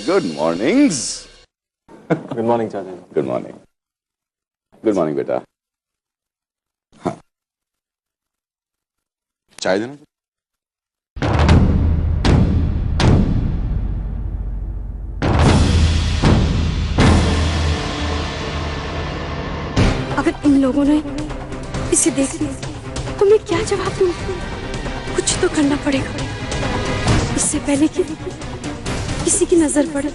Good mornings. Good morning चाचा जी। Good morning. Good morning बेटा। हाँ, चाय देना। अगर इन लोगों ने इसे देख लिया तो मैं क्या जवाब दूंगी? कुछ तो करना पड़ेगा इससे पहले कि किसी की नजर पड़े।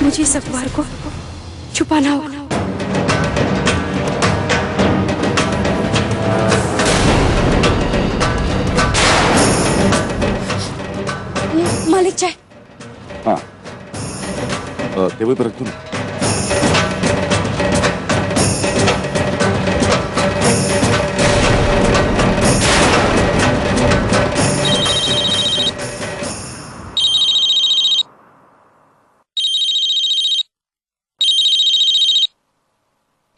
मुझे इस अखबार को छुपाना होगा। मालिक चाय। हाँ, टेबल पर रख दूँ।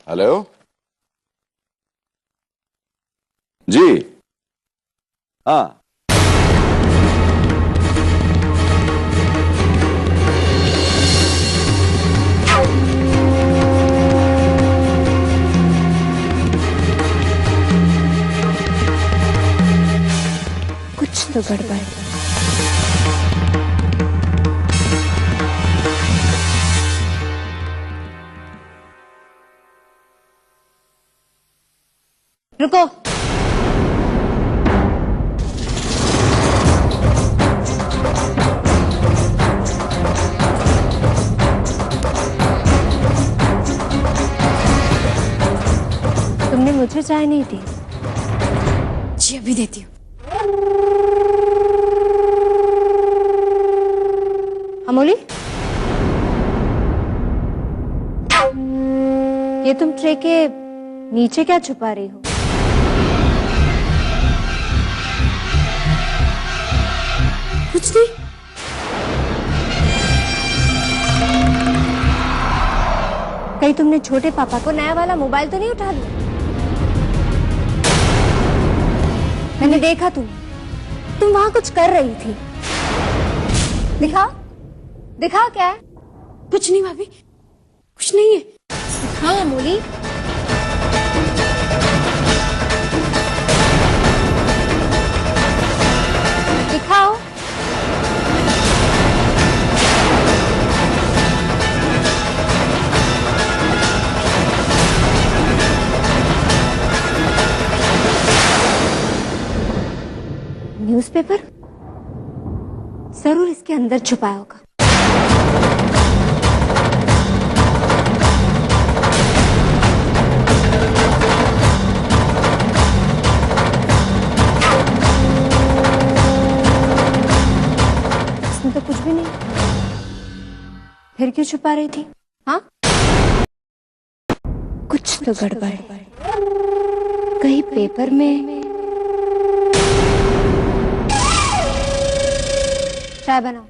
हेलो जी। हाँ, कुछ तो गड़बड़ है। रुको। तुमने मुझे चाय नहीं दी? जी अभी देती हूँ। अमोली, ये तुम ट्रे के नीचे क्या छुपा रही हो? कुछ नहीं। कहीं तुमने छोटे पापा को नया वाला मोबाइल तो नहीं उठा लिया? मैंने देखा तुम वहां कुछ कर रही थी। दिखाओ दिखाओ क्या है? कुछ नहीं भाभी, कुछ नहीं है। दिखाओ अमोली। दिखाओ। न्यूज़पेपर जरूर इसके अंदर छुपाया होगा। इसमें तो कुछ भी नहीं, फिर क्यों छुपा रही थी? हाँ, कुछ तो गड़बड़ है। कहीं पेपर में। चाय बनाओ।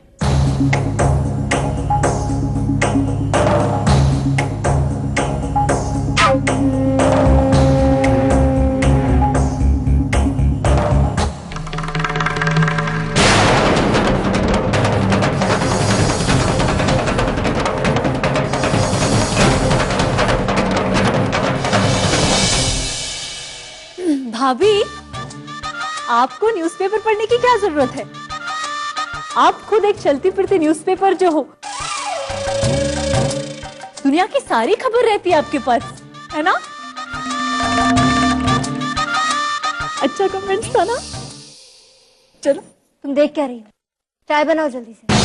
भाभी, आपको न्यूज़पेपर पढ़ने की क्या जरूरत है? आप खुद एक चलती फिरती न्यूज़पेपर जो हो। दुनिया की सारी खबर रहती है आपके पास, है ना? अच्छा कमेंट्स था ना? चलो। तुम देख क्या रही हो? चाय बनाओ जल्दी से।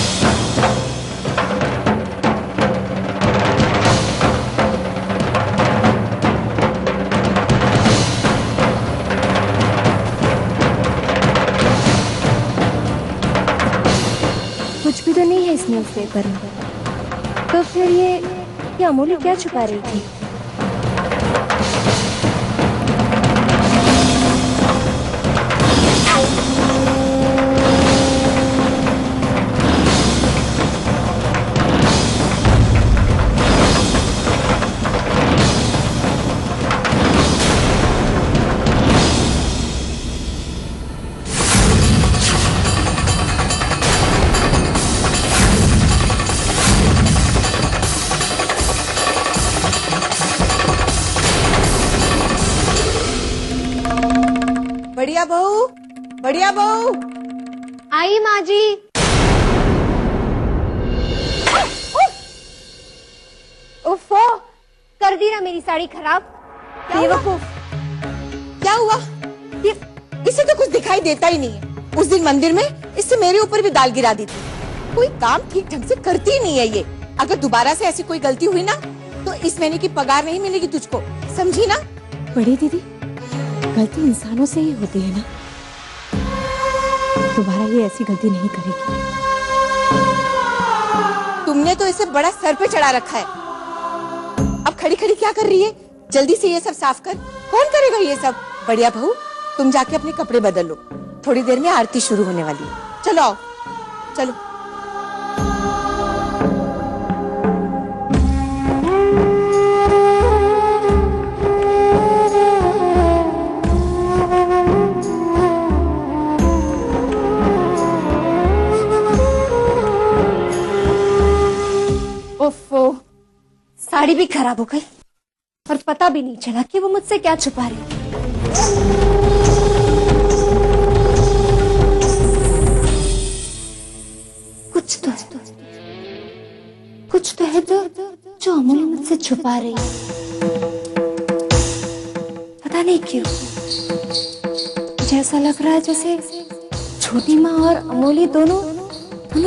कुछ भी तो नहीं है इस न्यूज़पेपर में। तो फिर ये अमोली क्या छुपा रही थी? बढ़िया बहू, बढ़िया बहू। आई माँ जी। उफ़ो, कर दी ना मेरी साड़ी खराब। बेवकूफ। क्या हुआ? ये इसे तो कुछ दिखाई देता ही नहीं है। उस दिन मंदिर में इससे मेरे ऊपर भी दाल गिरा दी थी। कोई काम ठीक ढंग से करती ही नहीं है ये। अगर दोबारा से ऐसी कोई गलती हुई ना तो इस महीने की पगार नहीं मिलेगी तुझको, समझी ना? बड़ी दीदी, गलती इंसानों से ही होती है ना, दोबारा ये ऐसी गलती नहीं करेगी। तुमने तो इसे बड़ा सर पे चढ़ा रखा है। अब खड़ी खड़ी क्या कर रही है? जल्दी से ये सब साफ कर। कौन करेगा ये सब? बढ़िया बहू, तुम जाके अपने कपड़े बदल लो, थोड़ी देर में आरती शुरू होने वाली है। चलो आओ, चलो। उफ़ो, साड़ी भी खराब हो गई और पता भी नहीं चला कि वो मुझसे क्या छुपा रही है। कुछ तो है जो अमूल्य मुझसे छुपा रही है। पता नहीं क्यों मुझे ऐसा लग रहा है जैसे छोटी माँ और अमूल्य दोनों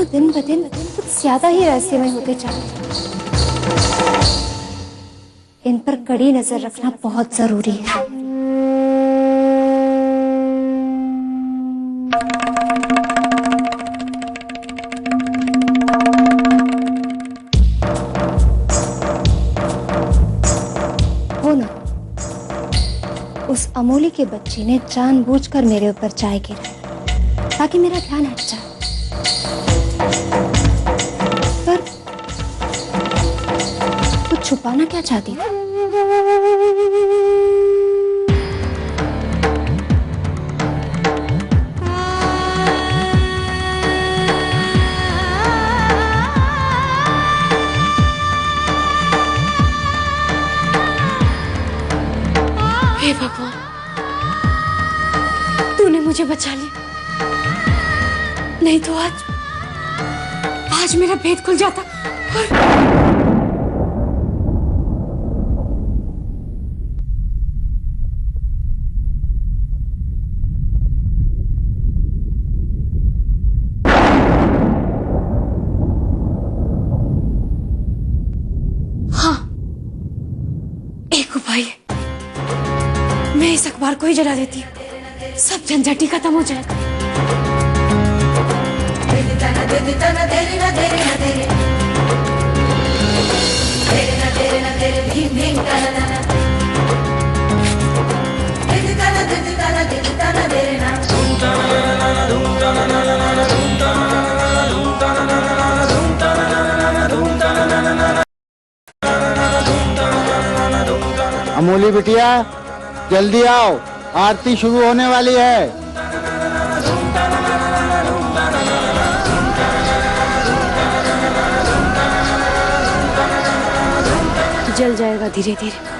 दिन ब दिन कुछ ज्यादा ही रहस्यमय होते जा रहे हैं। इन पर कड़ी नजर रखना बहुत जरूरी है। हो ना, उस अमूल्य के बच्चे ने जानबूझकर मेरे ऊपर चाय गिराई ताकि मेरा ध्यान हट जाए। पर कुछ छुपाना क्या चाहती थी? हे भगवान, तूने मुझे बचा लिया, नहीं तो आज मेरा भेद खुल जाता। हाँ, एक उपाय है, मैं इस अखबार को ही जला देती हूँ, सब झंझट ही खत्म हो जाएगा। अमूली बिटिया, जल्दी आओ, आरती शुरू होने वाली है। जल जाएगा धीरे धीरे।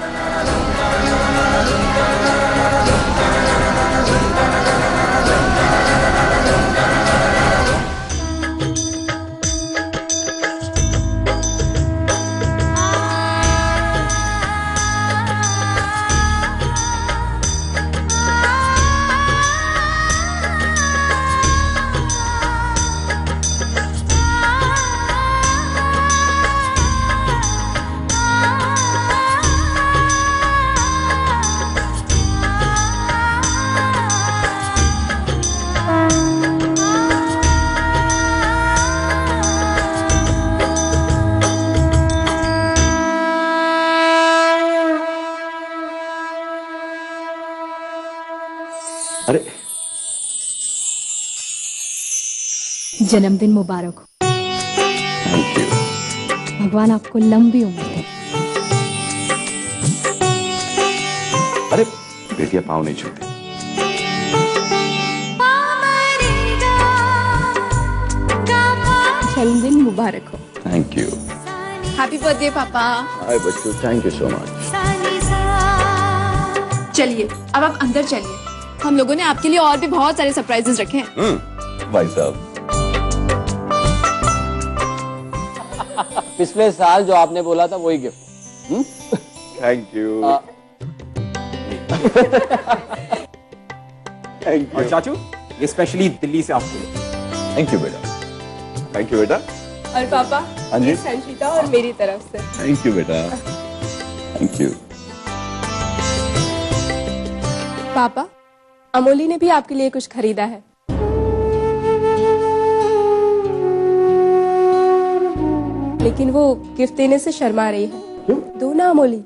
अरे जन्मदिन मुबारक हो। Thank you. भगवान आपको लंबी उम्र दे। अरे बेटिया पाँव नहीं छूते। जन्मदिन मुबारक हो। Thank you. हैप्पी बर्थडे पापा। हाय बच्चों, थैंक यू सो मच। चलिए अब आप अंदर चलिए, हम लोगों ने आपके लिए और भी बहुत सारे सरप्राइजेस रखे हैं। भाई साहब, पिछले साल जो आपने बोला था वही गिफ्ट। Thank you. थैंक और यू। चाचू ये स्पेशली दिल्ली से आपके लिए। थैंक यू बेटा, थैंक यू बेटा। और पापा, हाँ जी। ये संचिता और मेरी तरफ से। थैंक यू बेटा, थैंक यू। पापा, अमोली ने भी आपके लिए कुछ खरीदा है। लेकिन वो गिफ्ट देने से शर्मा रही है। दो ना अमोली।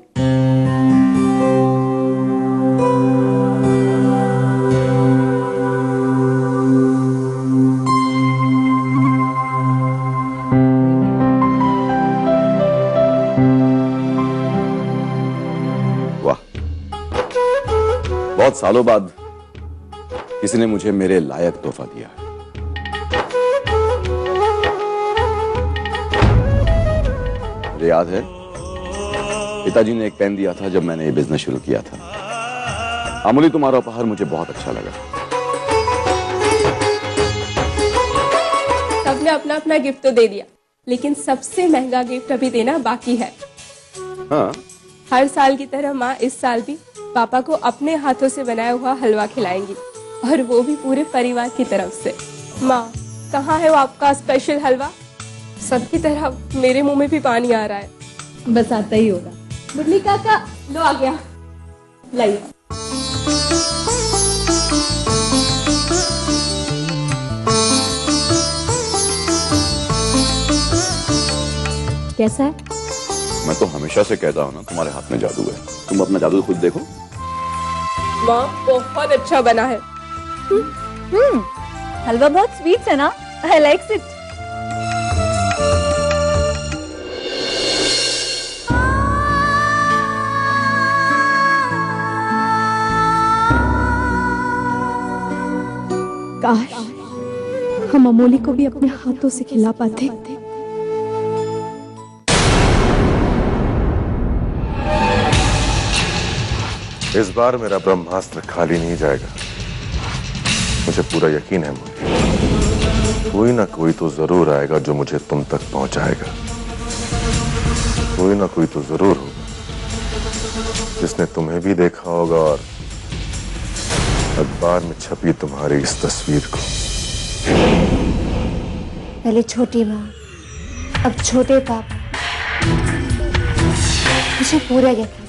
वाह, बहुत सालों बाद किसी ने मुझे मेरे लायक तोहफा दिया है। मुझे याद है पिताजी ने एक पेन दिया था जब मैंने ये बिजनेस शुरू किया था। अमूली, तुम्हारा उपहार मुझे बहुत अच्छा लगा। सबने अपना अपना गिफ्ट तो दे दिया, लेकिन सबसे महंगा गिफ्ट अभी देना बाकी है। हाँ, हर साल की तरह माँ इस साल भी पापा को अपने हाथों से बनाया हुआ हलवा खिलाएंगी, और वो भी पूरे परिवार की तरफ से। माँ, कहाँ है वो आपका स्पेशल हलवा? सबकी तरह मेरे मुंह में भी पानी आ रहा है। बस आता ही होगा। मुरली काका, लो आ गया, लाइए। कैसा है? मैं तो हमेशा से कहता हूँ ना, तुम्हारे हाथ में जादू है। तुम अपना जादू खुद देखो। माँ, बहुत अच्छा बना है। हलवा बहुत स्वीट है ना? I like it. काश हम अमोली को भी अपने हाथों से खिला पाते। इस बार मेरा ब्रह्मास्त्र खाली नहीं जाएगा, मुझे पूरा यकीन है। कोई ना कोई तो जरूर आएगा जो मुझे तुम तक पहुंचाएगा। कोई ना कोई तो जरूर होगा जिसने तुम्हें भी देखा होगा और अखबार में छपी तुम्हारी इस तस्वीर को। पहले छोटी माँ, अब छोटे पापा। मुझे पूरा यकीन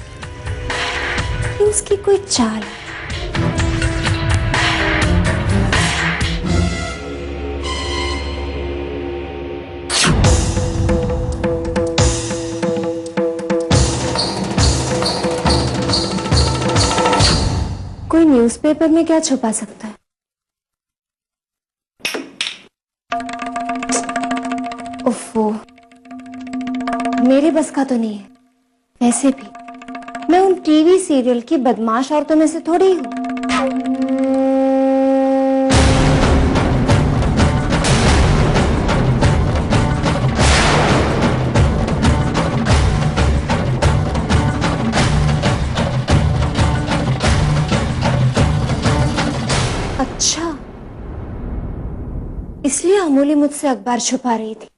कि उसकी कोई चाल है। कोई न्यूज़पेपर में क्या छुपा सकता है? ओफो, मेरे बस का तो नहीं है। वैसे भी मैं उन टीवी सीरियल की बदमाश औरतों में से थोड़ी हूँ। अच्छा, इसलिए अमोली मुझसे अखबार छुपा रही थी।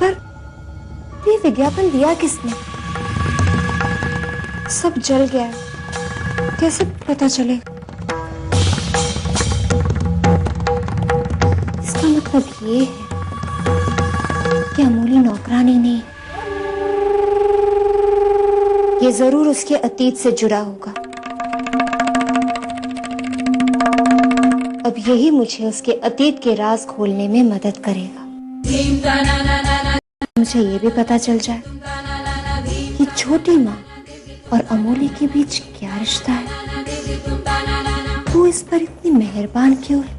पर ये विज्ञापन दिया किसने? सब जल गया, कैसे पता चलेगा? इसका मतलब ये है कि अमोली नौकरानी नहीं, ये जरूर उसके अतीत से जुड़ा होगा। अब यही मुझे उसके अतीत के राज खोलने में मदद करेगा। मुझे ये भी पता चल जाए कि छोटी माँ और अमोली के बीच क्या रिश्ता है, वो इस पर इतनी मेहरबान क्यों है।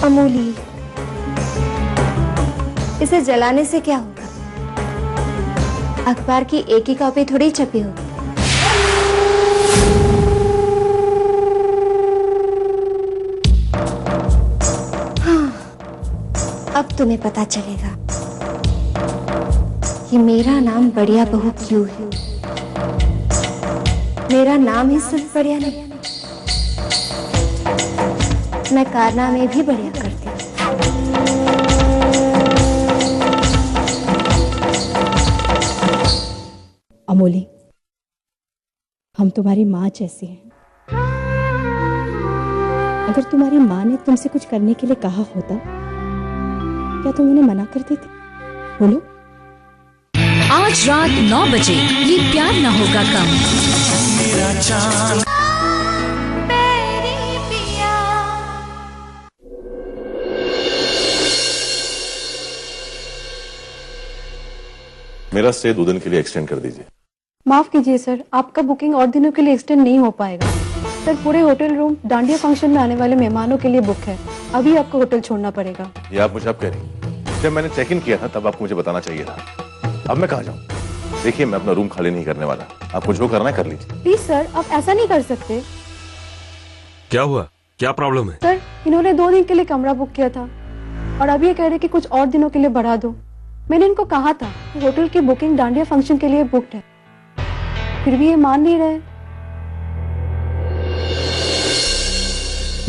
अमोली, इसे जलाने से क्या होगा? अखबार की एक ही कॉपी थोड़ी छपी होगी। अब तुम्हें पता चलेगा कि मेरा नाम बढ़िया बहू क्यों है। मेरा नाम ही सिर्फ बढ़िया नहीं, मैं कारनामे भी बढ़िया करती हूँ। अमोली, हम तुम्हारी माँ जैसी हैं। अगर तुम्हारी माँ ने तुमसे कुछ करने के लिए कहा होता, क्या तुम उन्हें मना कर देती? बोलो। आज रात 9 बजे ये प्यार न होगा कम। मेरा स्टे 2 दिन के लिए एक्सटेंड कर दीजिए। माफ कीजिए सर, आपका बुकिंग और दिनों के लिए एक्सटेंड नहीं हो पाएगा। सर, पूरे होटल रूम डांडिया फंक्शन में आने वाले मेहमानों के लिए बुक है। अभी आपको होटल छोड़ना पड़ेगा। ये आप मुझे अब कह रही? जब मैंने चेक इन किया था तब आपको मुझे बताना चाहिए था। अब मैं कहाँ जाऊँ? देखिए, मैं अपना रूम खाली नहीं करने वाला। आपको जो करना है कर लीजिए। प्लीज सर, आप ऐसा नहीं कर सकते। क्या हुआ? क्या प्रॉब्लम है? सर, इन्होंने 2 दिन के लिए कमरा बुक किया था और अभी ये कह रहे कि कुछ और दिनों के लिए बढ़ा दो। मैंने इनको कहा था कि होटल की बुकिंग डांडिया फंक्शन के लिए बुक्ड है, फिर भी ये मान नहीं रहे।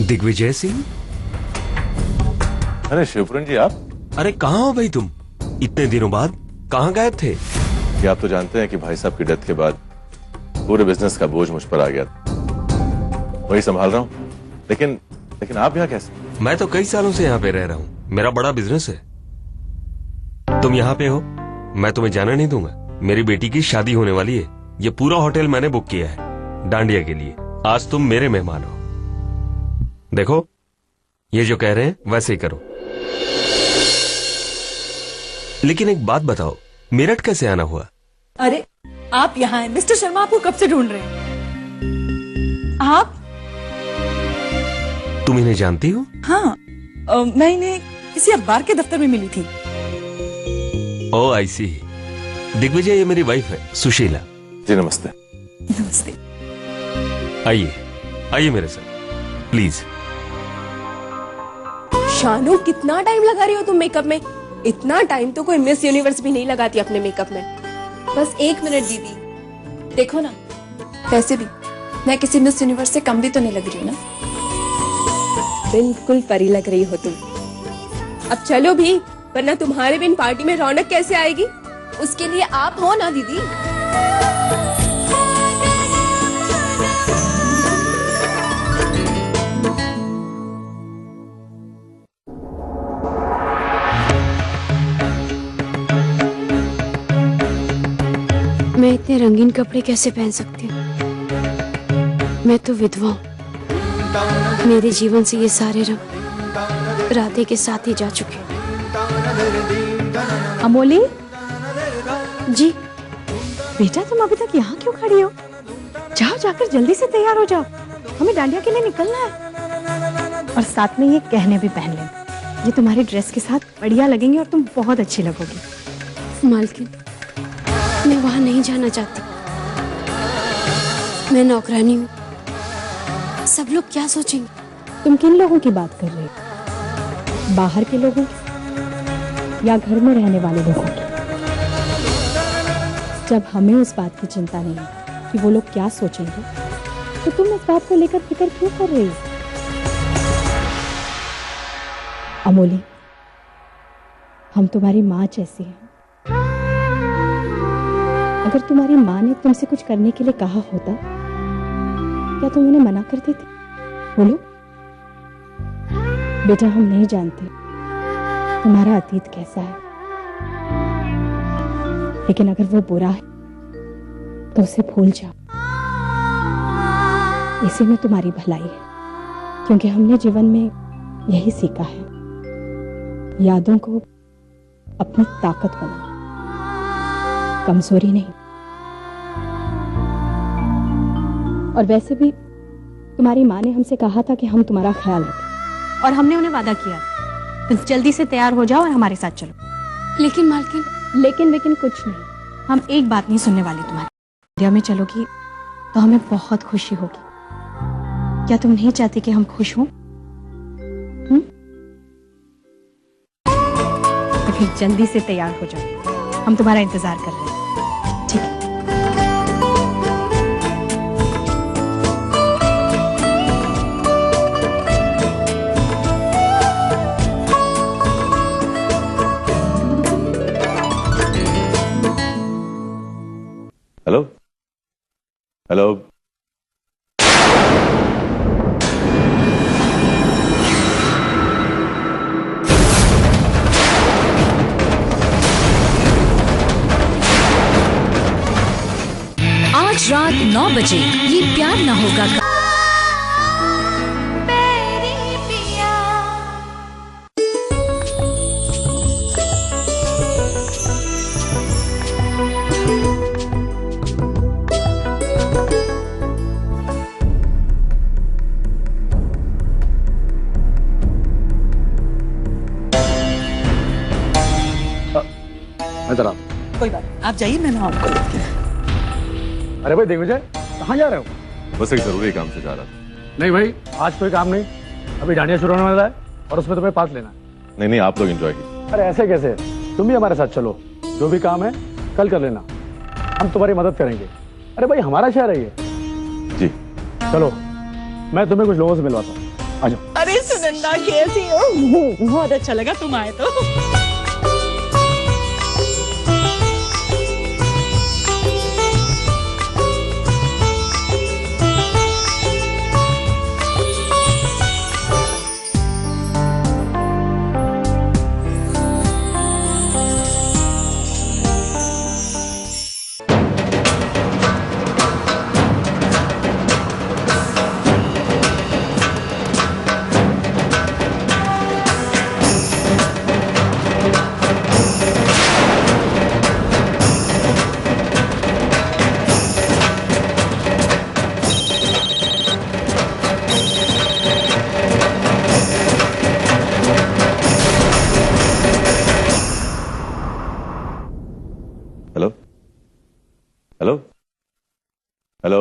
दिग्विजय सिंह? अरे शिवपुरन जी, आप? अरे कहाँ हो भाई तुम? इतने दिनों बाद कहाँ गायब थे? कि आप तो जानते हैं कि भाई साहब की डेथ के बाद पूरे बिजनेस का बोझ मुझ पर आ गया। वही संभाल रहा हूँ। लेकिन आप यहाँ कैसे? मैं तो कई सालों से यहाँ पे रह रहा हूँ, मेरा बड़ा बिजनेस है। तुम यहाँ पे हो, मैं तुम्हें जाने नहीं दूंगा। मेरी बेटी की शादी होने वाली है। ये पूरा होटल मैंने बुक किया है डांडिया के लिए। आज तुम मेरे मेहमान हो। देखो, ये जो कह रहे हैं वैसे ही करो। लेकिन एक बात बताओ, मेरठ कैसे आना हुआ? अरे आप यहाँ हैं। मिस्टर शर्मा आपको कब से ढूंढ रहे हैं। आप? तुम इन्हें जानती हो? हाँ, मैं इन्हें किसी अखबार के दफ्तर में मिली थी। ओह आई सी। दिग्विजय, ये मेरी वाइफ है सुशीला। जी नमस्ते। नमस्ते। आइए आइए मेरे साथ प्लीज। शानू, कितना टाइम लगा रही हो तुम मेकअप में? इतना टाइम तो कोई मिस यूनिवर्स भी नहीं लगाती अपने मेकअप में। बस 1 मिनट दीदी। देखो ना, वैसे भी मैं किसी मिस यूनिवर्स से कम भी तो नहीं लग रही हूँ ना। बिल्कुल परी लग रही हो तुम। अब चलो भी, वरना तुम्हारे बिन पार्टी में रौनक कैसे आएगी? उसके लिए आप हो ना दीदी। मैं इतने रंगीन कपड़े कैसे पहन सकती हूँ? मैं तो विधवा हूँ। मेरे जीवन से ये सारे रंग राधे के साथ ही जा चुके। अमोली जी। बेटा, तुम अभी तक यहाँ क्यों खड़ी हो? जाओ, जाकर जल्दी से तैयार हो जाओ, हमें डांडिया के लिए निकलना है। और साथ में ये गहने भी पहन लेना, ये तुम्हारी ड्रेस के साथ बढ़िया लगेंगे और तुम बहुत अच्छी लगोगी। मालकिन, मैं वहां नहीं जाना चाहती। मैं नौकरानी हूँ। सब लोग क्या सोचेंगे? तुम किन लोगों की बात कर रही हो? बाहर के लोगों या घर में रहने वाले लोगों की? जब हमें उस बात की चिंता नहीं है कि वो लोग क्या सोचेंगे, तो तुम इस बात को लेकर फिक्र क्यों कर रही हो? अमोली, हम तुम्हारी माँ जैसी हैं। अगर तुम्हारी माँ ने तुमसे कुछ करने के लिए कहा होता, क्या तुम उन्हें मना कर देती? बोलो। बेटा, हम नहीं जानते तुम्हारा अतीत कैसा है, लेकिन अगर वो बुरा है तो उसे भूल जाओ। इसी में तुम्हारी भलाई है, क्योंकि हमने जीवन में यही सीखा है, यादों को अपनी ताकत बनाना, कमजोरी नहीं। और वैसे भी तुम्हारी माँ ने हमसे कहा था कि हम तुम्हारा ख्याल रखें, और हमने उन्हें वादा किया। तुम जल्दी से तैयार हो जाओ और हमारे साथ चलो। लेकिन मालकिन। लेकिन कुछ नहीं, हम एक बात नहीं सुनने वाले तुम्हारी। इंडिया में चलोगी तो हमें बहुत खुशी होगी। क्या तुम नहीं चाहती कि हम खुश हों? तो फिर जल्दी से तैयार हो जाओ, हम तुम्हारा इंतजार कर रहे हैं। ठीक है? 9 बजे ये प्यार न होगा का कोई बात नहीं, आप जाइए, मैं आपको लेती हूँ। अरे भाई दिग्विजय, कहाँ जा रहे हो? बस एक जरूरी काम से जा रहा था। नहीं भाई, आज कोई काम नहीं, अभी डांडिया शुरू होने वाला है और उसमें तुम्हें पार्ट लेना है। नहीं नहीं, आप लोग एंजॉय कीजिए। अरे ऐसे कैसे, तुम भी हमारे साथ चलो, जो भी काम है कल कर लेना, हम तुम्हारी मदद करेंगे। अरे भाई हमारा शहर है ये। जी चलो, मैं तुम्हें कुछ लोगों से मिलवाता हूँ, आ जाओ। अरे सुनंदा कैसी हो? बहुत अच्छा लगा तुम आए तो। Hello hello hello.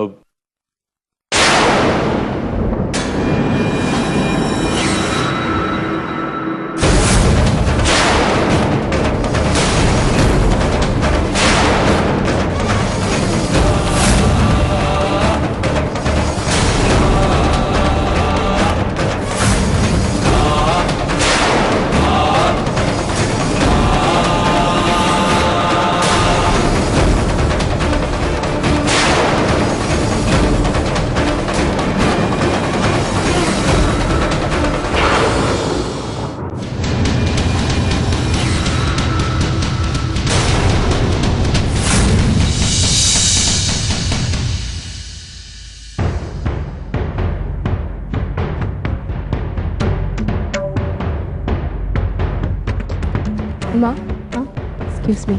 माँ, एक्सक्यूज मी।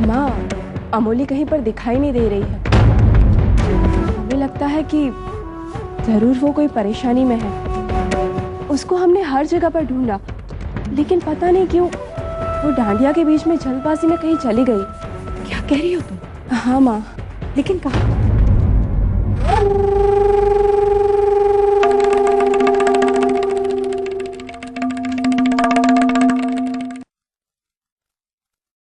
माँ, अमोली कहीं पर दिखाई नहीं दे रही है। हमें लगता है कि जरूर वो कोई परेशानी में है। उसको हमने हर जगह पर ढूंढा, लेकिन पता नहीं क्यों वो डांडिया के बीच में जल्दबाजी में कहीं चली गई। क्या कह रही हो तुम? हाँ माँ। लेकिन कहाँ?